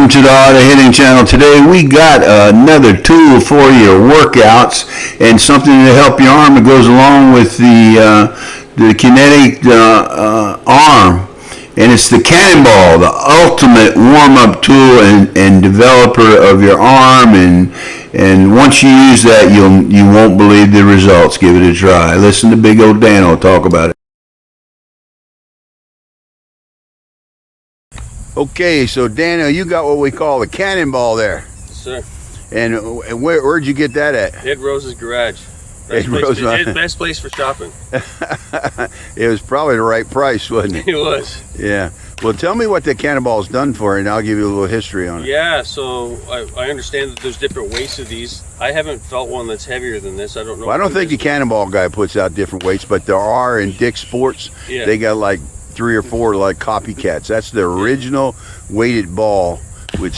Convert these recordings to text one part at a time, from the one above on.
welcome to the Art of Hitting channel. Today we got another tool for your workouts and something to help your arm that goes along with the kinetic arm. And it's the Cannonball, the ultimate warm-up tool and developer of your arm. And once you use that, you won't believe the results. Give it a try. Listen to Big Old Dano talk about it. Okay, so Daniel, you got what we call the Cannonball there. Yes, sir. And where'd you get that at? Ed Rose's garage. Best place for shopping. It was probably the right price, wasn't it? It was. Yeah. Well, tell me what the Cannonball's done for you, and I'll give you a little history on it. Yeah, so I understand that there's different weights of these. I haven't felt one that's heavier than this. I don't know. Well, I don't think the Cannonball guy puts out different weights, but there are in Dick's Sports. Yeah. They got like 3 or 4 like copycats. That's the original weighted ball, which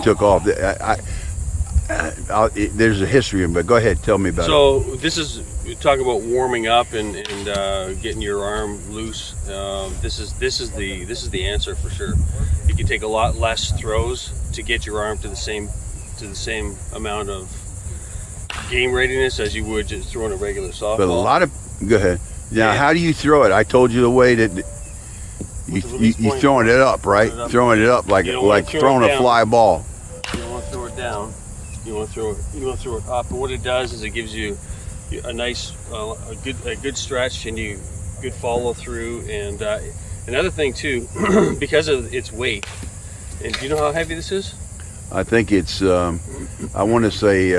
took off. There's a history of it, but go ahead, tell me about it. So this is talking about warming up and getting your arm loose. This is the answer for sure. You can take a lot less throws to get your arm to the same amount of game readiness as you would just throwing a regular softball. But a lot of go ahead. Now, how do you throw it? I told you the way that. You throwing it up, right? Throwing it up like throwing a fly ball. You don't want to throw it down. You want to throw it up. And what it does is it gives you a nice, a good stretch and good follow through. And another thing too, because of its weight. And do you know how heavy this is? I think it's. I want to say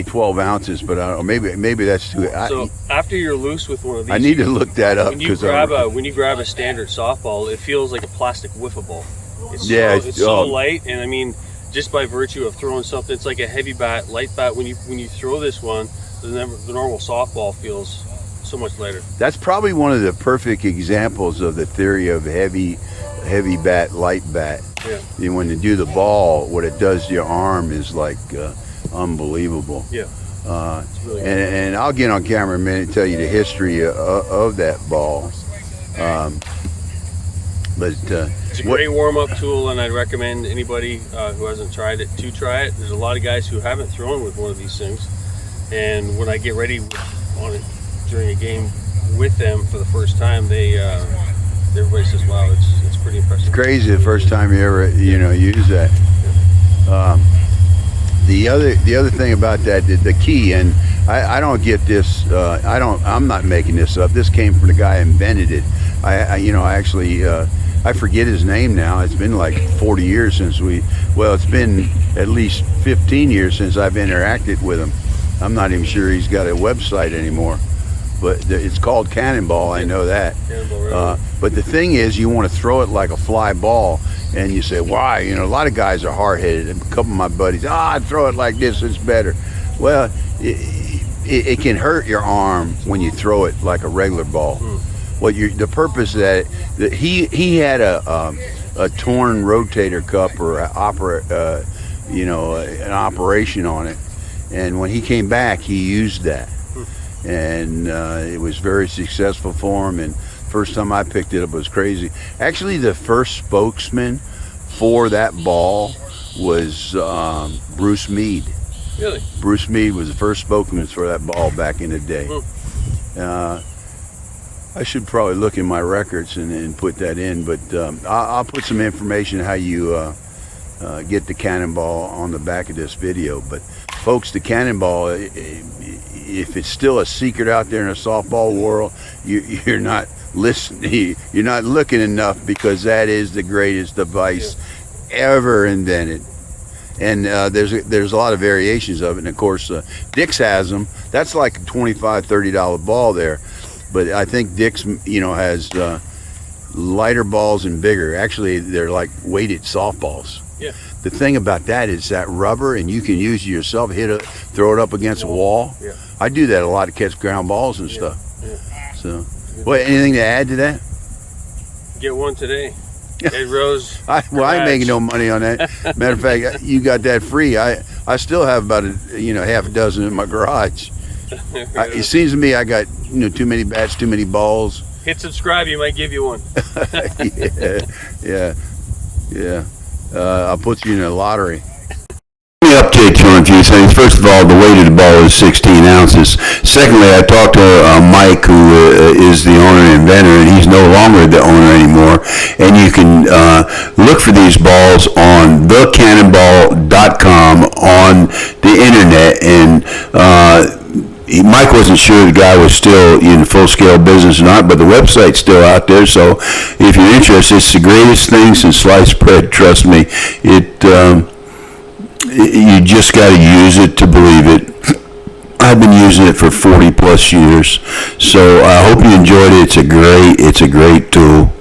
12 ounces, but maybe that's too. So after you're loose with one of these, I need to look that up. When you grab a standard softball, it feels like a plastic wiffle ball. It's so light, and I mean, just by virtue of throwing something, it's like a heavy bat, light bat. When you throw this one, the normal softball feels so much lighter. That's probably one of the perfect examples of the theory of heavy bat, light bat. Yeah. When you do the ball, what it does to your arm is like. Unbelievable. Yeah. It's really and I'll get on camera in a minute and tell you the history of that ball. It's a great warm-up tool, and I'd recommend anybody who hasn't tried it to try it. There's a lot of guys who haven't thrown with one of these things, and when I get ready on it during a game with them for the first time, everybody says, "Wow, it's pretty impressive." It's crazy the first time you ever use that. Yeah. The other thing about that, the key, and I don't get this. I'm not making this up. This came from the guy who invented it. I forget his name now. It's been like 40 years since it's been at least 15 years since I've interacted with him. I'm not even sure he's got a website anymore. But it's called Cannonball. I know that. Cannonball, but the thing is, you want to throw it like a fly ball, and you say, "Why?" A lot of guys are hard-headed. A couple of my buddies, I'd throw it like this. It's better. Well, it can hurt your arm when you throw it like a regular ball. The purpose of that he had a torn rotator cuff or an operation on it, and when he came back, he used that. And it was very successful for him, and first time I picked it up was crazy. Actually, the first spokesman for that ball was Bruce Mead. Really? Bruce Mead was the first spokesman for that ball back in the day. I should probably look in my records and put that in, but I'll put some information how you get the Cannonball on the back of this video. But folks, the Cannonball, if it's still a secret out there in the softball world, you're not listening. You're not looking enough, because that is the greatest device ever invented. And there's a lot of variations of it. And of course, Dick's has them. That's like a $25, $30 ball there. But I think Dick's has lighter balls and bigger. Actually, they're like weighted softballs. Yeah. The thing about that is that rubber, and you can use it yourself, throw it up against a wall. Yeah. I do that a lot to catch ground balls and stuff. Yeah. So, anything to add to that? Get one today. Ed Rose. I ain't making no money on that. Matter of fact, you got that free. I still have about half a dozen in my garage. It seems to me I got too many bats, too many balls. Hit subscribe, you might give you one. Yeah. I'll put you in a lottery. Let me update you on a few things. First of all, the weight of the ball is 16 ounces. Secondly, I talked to Mike, who is the owner and inventor, and he's no longer the owner anymore. And you can look for these balls on thecannonball.com on the internet. And Mike wasn't sure the guy was still in full-scale business or not, but the website's still out there. So if you're interested, it's the greatest thing since sliced bread. Trust me. You just got to use it to believe it. I've been using it for 40 plus years, so I hope you enjoyed it. It's a great tool.